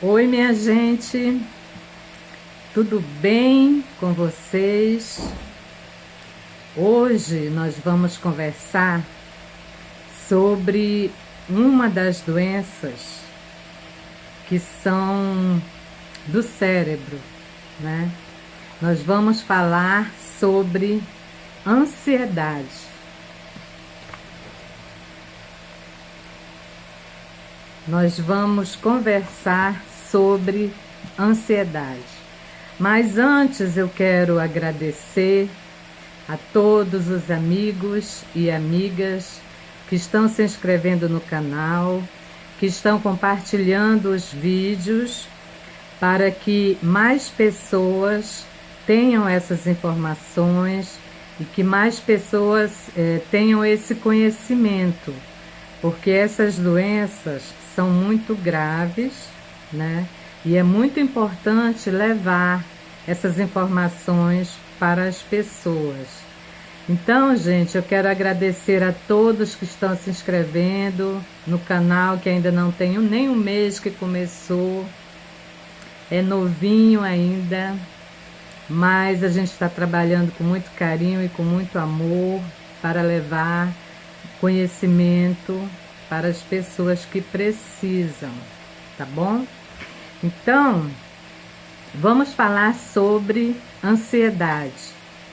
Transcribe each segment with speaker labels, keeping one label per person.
Speaker 1: Oi, minha gente, tudo bem com vocês? Hoje nós vamos conversar sobre uma das doenças que são do cérebro, né? Nós vamos falar sobre ansiedade. Nós vamos conversar sobre ansiedade. Mas antes eu quero agradecer a todos os amigos e amigas que estão se inscrevendo no canal, que estão compartilhando os vídeos para que mais pessoas tenham essas informações e que mais pessoas tenham esse conhecimento, porque essas doenças são muito graves, né? E é muito importante levar essas informações para as pessoas. Então, gente, eu quero agradecer a todos que estão se inscrevendo no canal, que ainda não tem nem um mês que começou, é novinho ainda, mas a gente está trabalhando com muito carinho e com muito amor para levar conhecimento para as pessoas que precisam, tá bom? Então, vamos falar sobre ansiedade,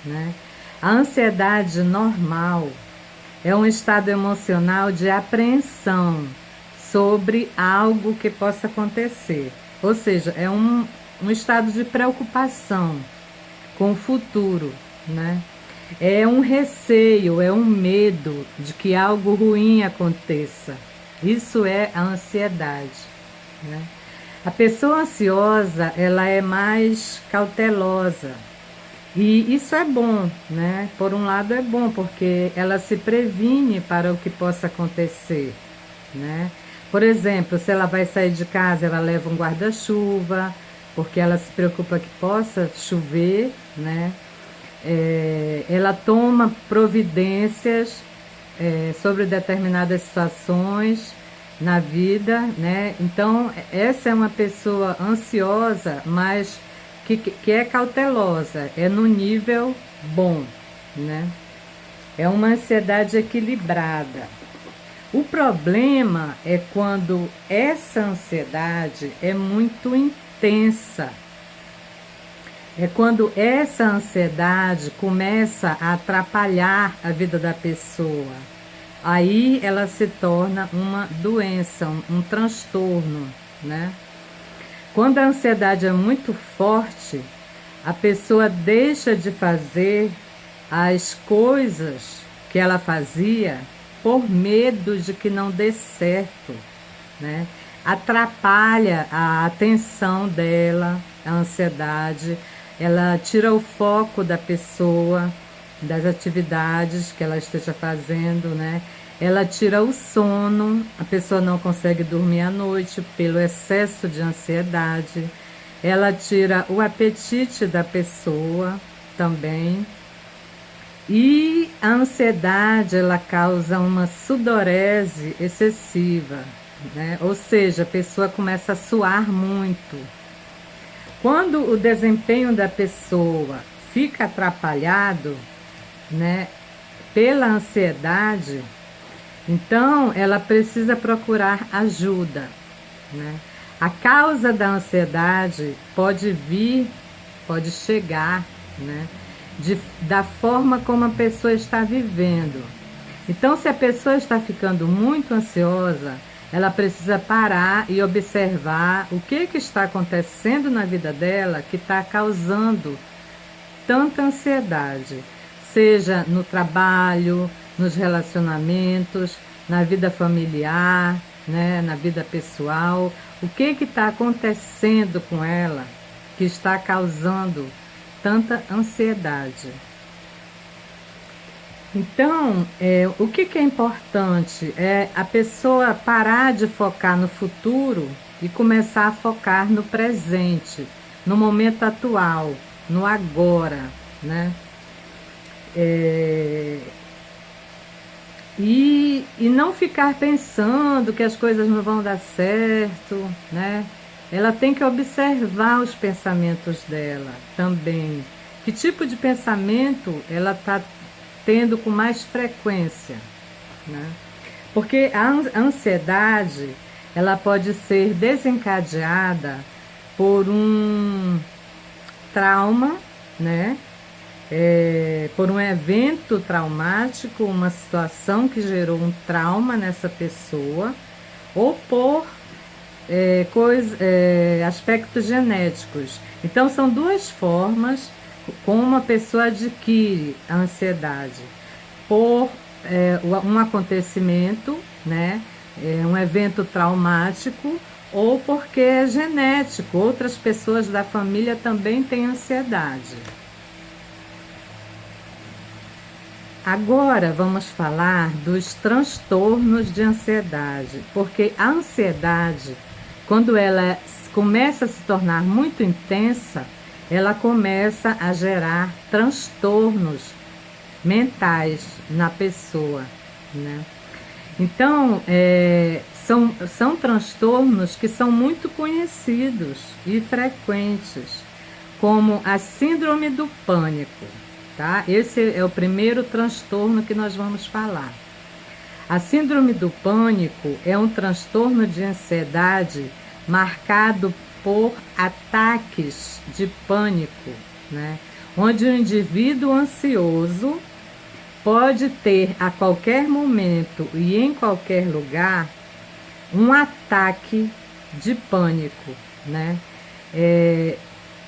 Speaker 1: né? A ansiedade normal é um estado emocional de apreensão sobre algo que possa acontecer. Ou seja, é um estado de preocupação com o futuro, né? É um receio, é um medo de que algo ruim aconteça. Isso é a ansiedade, né? A pessoa ansiosa, ela é mais cautelosa. E isso é bom, né? Por um lado é bom, porque ela se previne para o que possa acontecer, né? Por exemplo, se ela vai sair de casa, ela leva um guarda-chuva, porque ela se preocupa que possa chover, né? Ela toma providências sobre determinadas situações na vida, né? Então, essa é uma pessoa ansiosa, mas que é cautelosa, é no nível bom, né? É uma ansiedade equilibrada. O problema é quando essa ansiedade é muito intensa. É quando essa ansiedade começa a atrapalhar a vida da pessoa. Aí ela se torna uma doença, um transtorno, né? Quando a ansiedade é muito forte, a pessoa deixa de fazer as coisas que ela fazia por medo de que não dê certo, né? Atrapalha a atenção dela, a ansiedade, ela tira o foco da pessoa, das atividades que ela esteja fazendo, né? Ela tira o sono, a pessoa não consegue dormir à noite pelo excesso de ansiedade. Ela tira o apetite da pessoa também. E a ansiedade, ela causa uma sudorese excessiva, né? Ou seja, a pessoa começa a suar muito. Quando o desempenho da pessoa fica atrapalhado, né, pela ansiedade, então ela precisa procurar ajuda, né? A causa da ansiedade pode vir, pode chegar, né, da forma como a pessoa está vivendo. Então, se a pessoa está ficando muito ansiosa, ela precisa parar e observar o que está acontecendo na vida dela que está causando tanta ansiedade, seja no trabalho, nos relacionamentos, na vida familiar, né, na vida pessoal. O que está acontecendo com ela que está causando tanta ansiedade? Então, o que é importante é a pessoa parar de focar no futuro e começar a focar no presente, no momento atual, no agora, né? E não ficar pensando que as coisas não vão dar certo, né? ela tem que observar os pensamentos dela também. Que tipo de pensamento ela está tendo com mais frequência, né? Porque a ansiedade, ela pode ser desencadeada por um trauma, né? Por um evento traumático, uma situação que gerou um trauma nessa pessoa, ou por aspectos genéticos. Então, são duas formas como uma pessoa adquire a ansiedade: por um acontecimento, né, um evento traumático, ou porque é genético. Outras pessoas da família também têm ansiedade. Agora vamos falar dos transtornos de ansiedade, porque a ansiedade, quando ela começa a se tornar muito intensa, ela começa a gerar transtornos mentais na pessoa, né? Então, são transtornos que são muito conhecidos e frequentes, como a síndrome do pânico, tá? Esse é o primeiro transtorno que nós vamos falar. A síndrome do pânico é um transtorno de ansiedade marcado por ataques de pânico, né? Onde o indivíduo ansioso pode ter a qualquer momento e em qualquer lugar um ataque de pânico, né?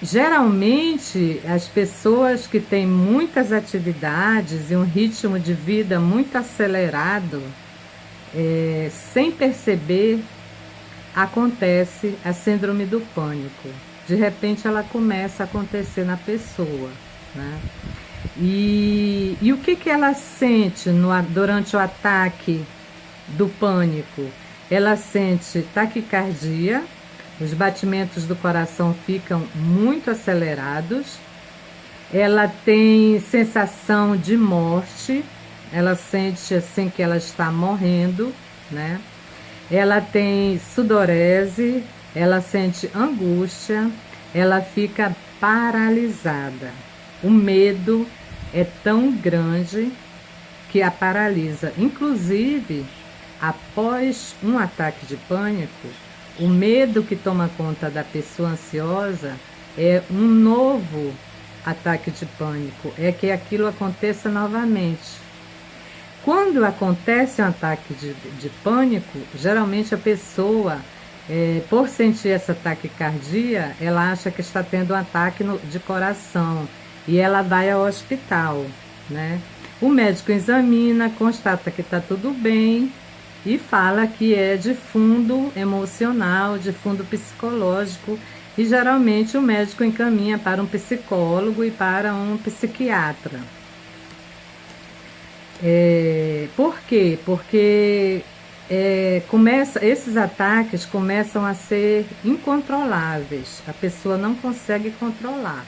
Speaker 1: Geralmente, as pessoas que têm muitas atividades e um ritmo de vida muito acelerado, sem perceber, acontece a síndrome do pânico. De repente, ela começa a acontecer na pessoa, né? E o que ela sente durante o ataque do pânico? Ela sente taquicardia, os batimentos do coração ficam muito acelerados, ela tem sensação de morte, ela sente assim que ela está morrendo, né? Ela tem sudorese, ela sente angústia, ela fica paralisada. O medo é tão grande que a paralisa. Inclusive, após um ataque de pânico, o medo que toma conta da pessoa ansiosa é um novo ataque de pânico, é que aquilo aconteça novamente. Quando acontece um ataque de pânico, geralmente a pessoa, por sentir essa taquicardia, ela acha que está tendo um ataque de coração e ela vai ao hospital, né? O médico examina, constata que está tudo bem e fala que é de fundo emocional, de fundo psicológico, e geralmente o médico encaminha para um psicólogo e para um psiquiatra. Por quê? Porque esses ataques começam a ser incontroláveis, a pessoa não consegue controlar,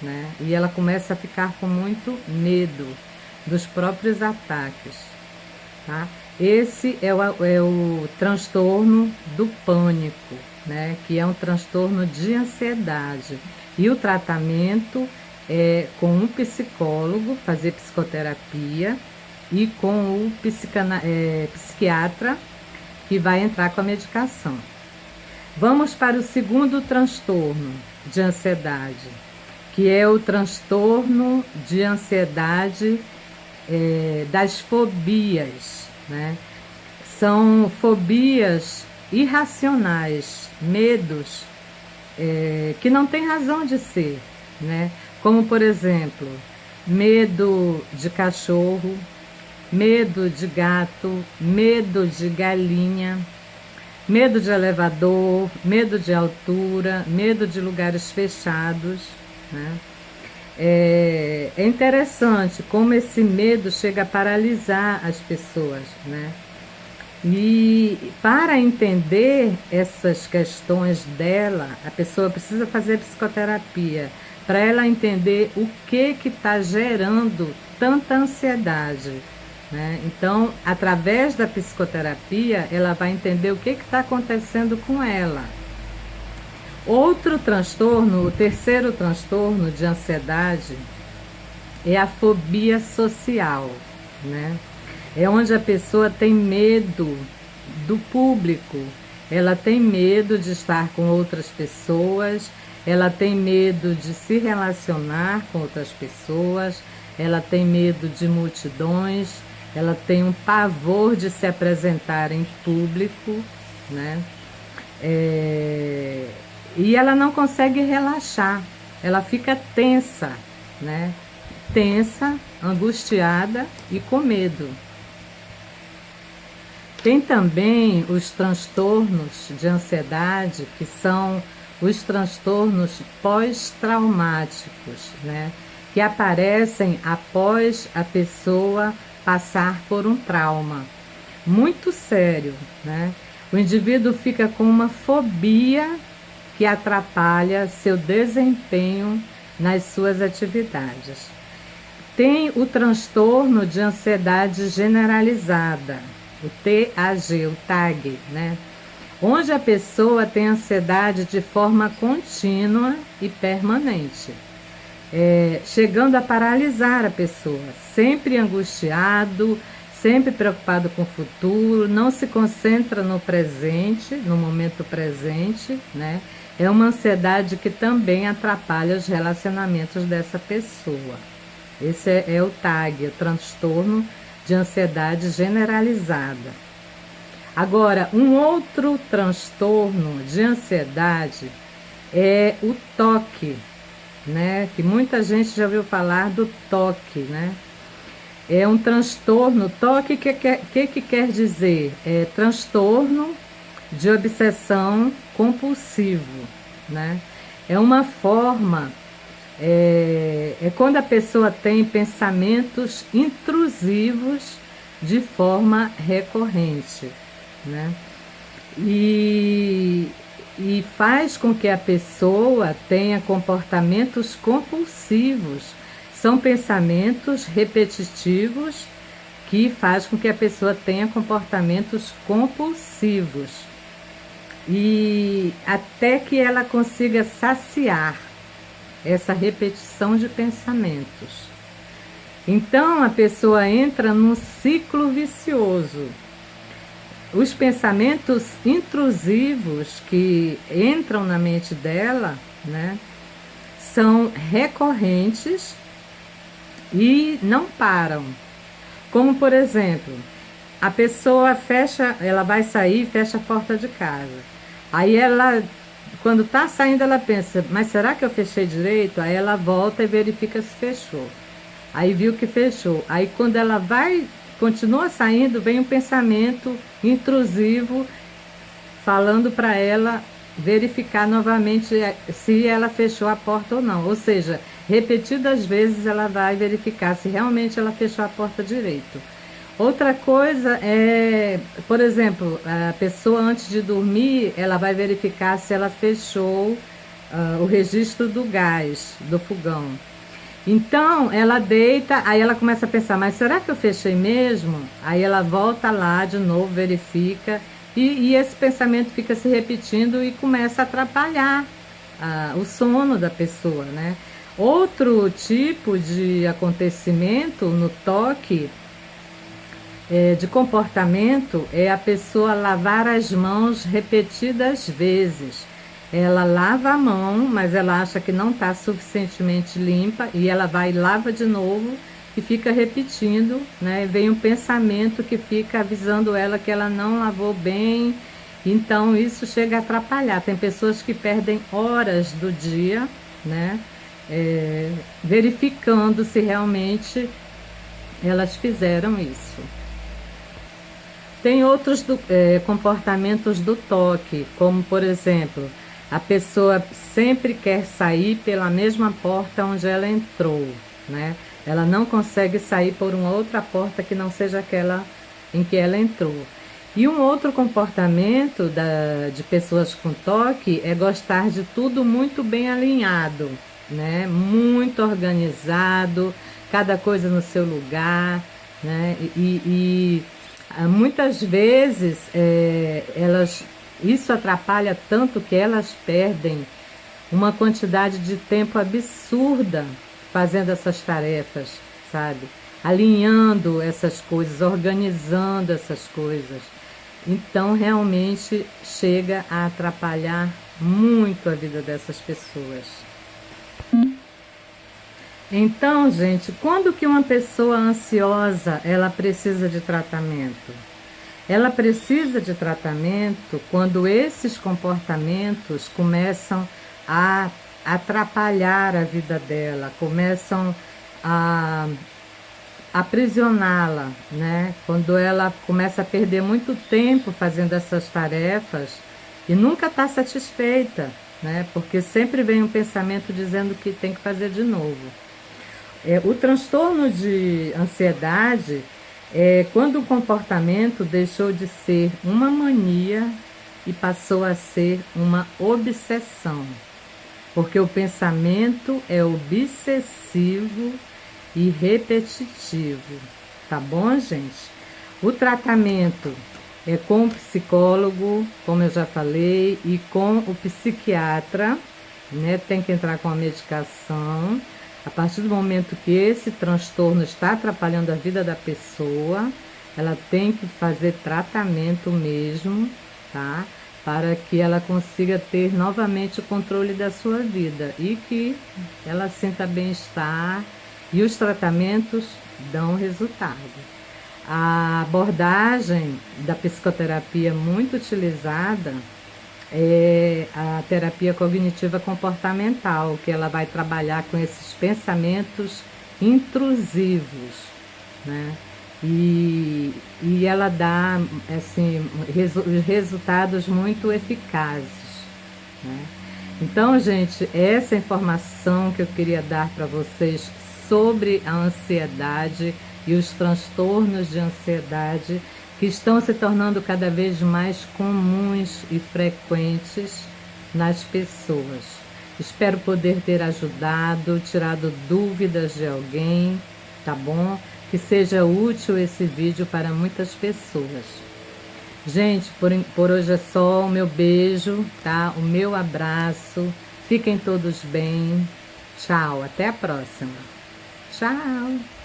Speaker 1: né? E ela começa a ficar com muito medo dos próprios ataques, tá? Esse é o transtorno do pânico, né? Que é um transtorno de ansiedade. E o tratamento é com um psicólogo, fazer psicoterapia, e com o psiquiatra, que vai entrar com a medicação. Vamos para o segundo transtorno de ansiedade, que é o transtorno de ansiedade das fobias, né? São fobias irracionais, medos que não têm razão de ser, né? Como, por exemplo, medo de cachorro, medo de gato, medo de galinha, medo de elevador, medo de altura, medo de lugares fechados, né? É interessante como esse medo chega a paralisar as pessoas, né? E para entender essas questões dela, a pessoa precisa fazer psicoterapia, para ela entender o que está gerando tanta ansiedade, né? Então, através da psicoterapia, ela vai entender o que está acontecendo com ela. outro transtorno, o terceiro transtorno de ansiedade, é a fobia social, né? É onde a pessoa tem medo do público, ela tem medo de estar com outras pessoas, ela tem medo de se relacionar com outras pessoas, ela tem medo de multidões, ela tem um pavor de se apresentar em público, né? E ela não consegue relaxar, ela fica tensa, né? Tensa, angustiada e com medo. Tem também os transtornos de ansiedade, que são os transtornos pós-traumáticos, né? Que aparecem após a pessoa passar por um trauma muito sério, né? O indivíduo fica com uma fobia que atrapalha seu desempenho nas suas atividades. Tem o transtorno de ansiedade generalizada, o TAG, o TAG, né? Onde a pessoa tem ansiedade de forma contínua e permanente, chegando a paralisar a pessoa, sempre angustiado, sempre preocupado com o futuro, não se concentra no presente, no momento presente, né? É uma ansiedade que também atrapalha os relacionamentos dessa pessoa. Esse é o TAG, o transtorno de ansiedade generalizada. Agora, um outro transtorno de ansiedade é o TOC, né? Que muita gente já ouviu falar do TOC, né? É um transtorno, TOC, que quer dizer? É transtorno de obsessão compulsivo, né? É uma forma, é quando a pessoa tem pensamentos intrusivos de forma recorrente, né? E faz com que a pessoa tenha comportamentos compulsivos. São pensamentos repetitivos que faz com que a pessoa tenha comportamentos compulsivos. E até que ela consiga saciar essa repetição de pensamentos. Então a pessoa entra num ciclo vicioso. Os pensamentos intrusivos que entram na mente dela, né, são recorrentes e não param. Como, por exemplo, a pessoa ela vai sair e fecha a porta de casa. Aí ela, quando está saindo, ela pensa, mas será que eu fechei direito? Aí ela volta e verifica se fechou. Aí viu que fechou. Aí quando ela continua saindo, vem um pensamento intrusivo falando para ela verificar novamente se ela fechou a porta ou não. Ou seja, repetidas vezes ela vai verificar se realmente ela fechou a porta direito. Outra coisa é, por exemplo, a pessoa antes de dormir, ela vai verificar se ela fechou o registro do gás, do fogão. Então, ela deita, aí ela começa a pensar, mas será que eu fechei mesmo? Aí ela volta lá de novo, verifica, e esse pensamento fica se repetindo e começa a atrapalhar o sono da pessoa, né? Outro tipo de acontecimento no TOC, de comportamento, é a pessoa lavar as mãos repetidas vezes. Ela lava a mão, mas ela acha que não está suficientemente limpa e ela vai e lava de novo e fica repetindo, né? Vem um pensamento que fica avisando ela que ela não lavou bem, então isso chega a atrapalhar. Tem pessoas que perdem horas do dia, né? Verificando se realmente elas fizeram isso. Tem outros comportamentos do TOC, como por exemplo, a pessoa sempre quer sair pela mesma porta onde ela entrou, né? Ela não consegue sair por uma outra porta que não seja aquela em que ela entrou. E um outro comportamento de pessoas com TOC é gostar de tudo muito bem alinhado, né? Muito organizado, cada coisa no seu lugar, né? Muitas vezes isso atrapalha tanto que elas perdem uma quantidade de tempo absurda fazendo essas tarefas, sabe? Alinhando essas coisas, organizando essas coisas. Então, realmente chega a atrapalhar muito a vida dessas pessoas. Então, gente, quando que uma pessoa ansiosa, ela precisa de tratamento? Ela precisa de tratamento quando esses comportamentos começam a atrapalhar a vida dela, começam a aprisioná-la, né? Quando ela começa a perder muito tempo fazendo essas tarefas e nunca está satisfeita, né? Porque sempre vem um pensamento dizendo que tem que fazer de novo. O transtorno de ansiedade é quando o comportamento deixou de ser uma mania e passou a ser uma obsessão, porque o pensamento é obsessivo e repetitivo, tá bom, gente? O tratamento é com o psicólogo, como eu já falei, e com o psiquiatra, né? Tem que entrar com a medicação. A partir do momento que esse transtorno está atrapalhando a vida da pessoa, ela tem que fazer tratamento mesmo, tá? Para que ela consiga ter novamente o controle da sua vida e que ela sinta bem-estar e os tratamentos dão resultado. A abordagem da psicoterapia muito utilizada é a terapia cognitiva comportamental, que ela vai trabalhar com esses pensamentos intrusivos, né? E ela dá assim, resultados muito eficazes, né? Então, gente, essa informação que eu queria dar para vocês sobre a ansiedade e os transtornos de ansiedade que estão se tornando cada vez mais comuns e frequentes nas pessoas. Espero poder ter ajudado, tirado dúvidas de alguém, tá bom? Que seja útil esse vídeo para muitas pessoas. Gente, por hoje é só. O meu beijo, tá? O meu abraço. Fiquem todos bem. Tchau, até a próxima. Tchau.